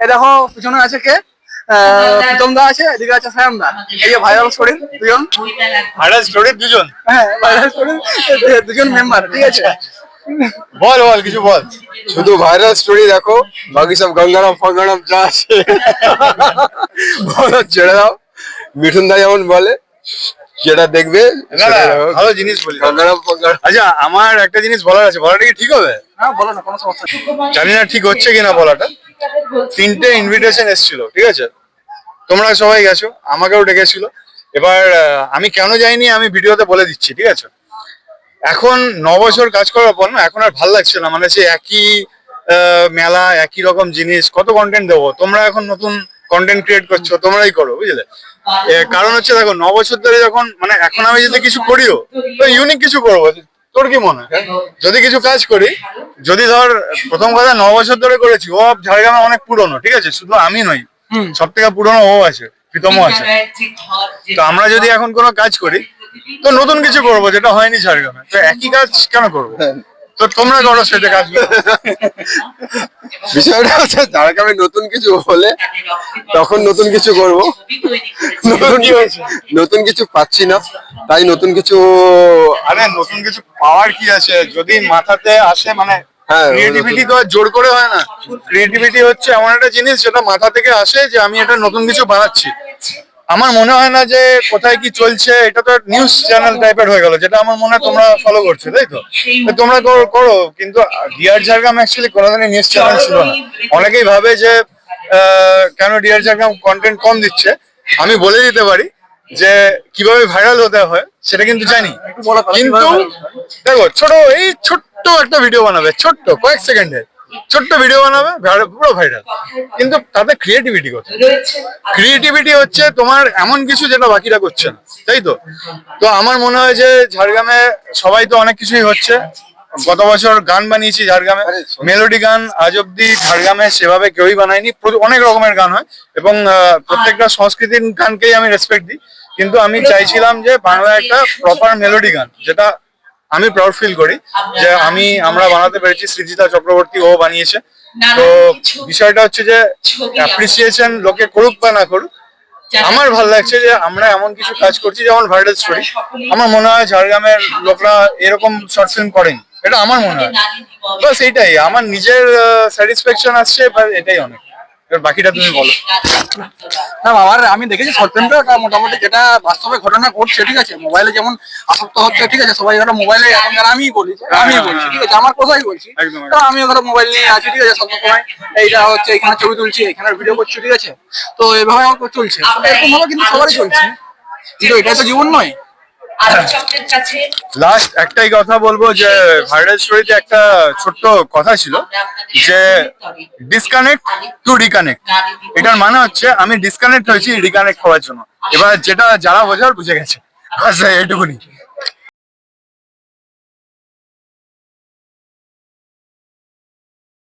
এই দেখো পিছনে আছে কে, প্রীতম দা আছে, এদিকে আছে সায়াম দা। এই যে ভাইরাল স্টোরি দুজন, ভাইরাল স্টোরি দুজন। হ্যাঁ ভাইরাল স্টোরি দুজন মেম্বার, ঠিক আছে। বল বল কিছু বল। শুধু ভাইরাল স্টোরি দেখো, বাকি সব গঙ্গারাম ফঙ্গারাম যা আছে বলো ছেড়ে দাও। মিঠুন দা যেমন বলে যেটা দেখবে ভালো জিনিস বলি। গঙ্গারাম ফঙ্গারাম। আচ্ছা আমার একটা জিনিস বলার আছে, বলাটা কি ঠিক হবে? হ্যাঁ বলো না, কোনো সমস্যা নেই। জানি না ঠিক হচ্ছে কিনা বলাটা। 3টে ইনভিটেশন এসেছিল, ঠিক আছে? তোমরা সবাই গেছো, আমাকেও ডেকেছিল। এবার আমি কেন যাইনি আমি ভিডিওতে বলে দিচ্ছি, ঠিক আছে? এখন 9 বছর কাজ করার পর না, এখন আর ভাল লাগছে না। মানে সে একই মেলা, একই রকম জিনিস, কত কন্টেন্ট দেবো? তোমরা এখন নতুন কন্টেন্ট ক্রিয়েট করছো, তোমরাই করো, বুঝলে? কারণ হচ্ছে দেখো 9 বছর ধরে যখন, মানে এখন আমি যদি কিছু করিও তো ইউনিক কিছু করবো। তোর কি মনে হয়? যদি কিছু কাজ করি, যদি ধর প্রথম কথা 9 বছর ধরে করেছি, ও ঝাড়গ্রামে অনেক পুরনো, ঠিক আছে? শুধু আমি নই, সব থেকে পুরনো ও আছে, প্রীতমও আছে। তো আমরা যদি এখন কোনো কাজ করি তো নতুন কিছু করবো, যেটা হয়নি ঝাড়গ্রামে। তো একই কাজ কেন করবো? তো তোমরা করো সেটা কাজ। বিষয়টা হচ্ছে ঝাড়গ্রামে নতুন কিছু হলে তখন নতুন কিছু করবো। নতুন কিছু পাচ্ছি না, তাই নতুন কিছু। আরে নতুন কিছু পাওয়ার কি আছে যদি মাথাতে আসে? মানে হ্যাঁ, ক্রিয়েটিভিটি তো আর জোর করে হয় না। ক্রিয়েটিভিটি হচ্ছে এমন একটা জিনিস যেটা মাথা থেকে আসে, যে আমি এটা নতুন কিছু বানাচ্ছি। আমার মনে হয় না যে কোথায় কি চলছে, এটা তো নিউজ চ্যানেল টাইপের হয়ে গেল, যেটা আমার মনে হয় তোমরা ফলো করছো, তাই তো? তো তোমরা করো, কিন্তু ডিয়ার ঝাড়গ্রাম অ্যাকচুয়ালি কোনোদিনই নিউজ চ্যানেল ছিল না। অনেকেই ভাবে যে কেন ডিয়ার ঝাড়গ্রাম কন্টেন্ট কম দিচ্ছে। আমি বলে দিতে পারি যে কিভাবে ভাইরাল হতে হয় সেটা কিন্তু জানি। কিন্তু দেখো, এই ছোট্ট একটা ভিডিও বানাবে, ছোট্ট কয়েক সেকেন্ডের ছোট্ট ভিডিও বানাবে, পুরো ভাইরাল। কিন্তু তাতে ক্রিয়েটিভিটি কোথায়? ক্রিয়েটিভিটি হচ্ছে তোমার এমন কিছু যেটা বাকিরা করছে না, তাই তো? তো আমার মনে হয় যে ঝাড়গ্রামে সবাই তো অনেক কিছুই হচ্ছে। গত বছর গান বানিয়েছি ঝাড়গ্রামে, মেলোডি গান আজ অব্দি ঝাড়গ্রামে সেভাবে কেউই বানায়নি। অনেক রকমের গান হয় এবং প্রত্যেকটা সংস্কৃতির গানকেই আমি রেসপেক্ট দিই। কিন্তু আমি চাইছিলাম যে বাংলা একটা প্রপার মেলোডি গান, যেটা আমি প্রাউড ফিল করি যে আমরা বানাতে পেরেছি। সৃজিতা চক্রবর্তী ও বানিয়েছে। তো বিষয়টা হচ্ছে যে অ্যাপ্রিসিয়েশন লোকে করুক বা না করুক, আমার ভালো লাগছে যে আমরা এমন কিছু কাজ করছি যেমন ভাইরাল স্টোরি। আমার মনে হয় ঝাড়গ্রামের লোকরা এরকম শর্ট ফিল্ম করেনি, এটা আমার মনে হয়। বাস এইটাই আমার নিজের স্যাটিসফ্যাকশন আসছে, এটাই অনেক। এবার বাকিটা তুমি বলো। না আমার, আমি দেখেছি শর্ট ফিল্মটা মোটামুটি যেটা বাস্তবে ঘটনা ঘটছে, ঠিক আছে? মোবাইলে যেমন আসক্ত হচ্ছে, ঠিক আছে? সবাই ধরো মোবাইলে এখন, আমি বলছি ঠিক আছে, আমার কথাই বলছি। তো আমিও ধরো মোবাইল নিয়ে আছি, ঠিক আছে? সবসময় এইটা হচ্ছে, এখানে ছবি তুলছি, এখানে ভিডিও করছি, ঠিক আছে? তো এভাবে আমার চলছে, এরকম ভাবে কিন্তু সবারই চলছে, কিন্তু এটাই তো জীবন নয়। লাস্ট একটাই কথা বলবো যে ভাইরাল স্টোরিতে একটা ছোট্ট কথা ছিল যে ডিসকানেক্ট টু রিকানেক্ট। এটার মানে হচ্ছে আমি ডিসকানেক্ট হয়েছি রিকানেক্ট হওয়ার জন্য। এবার যেটা যারা বোঝার বুঝে গেছে, এইটুকুনি।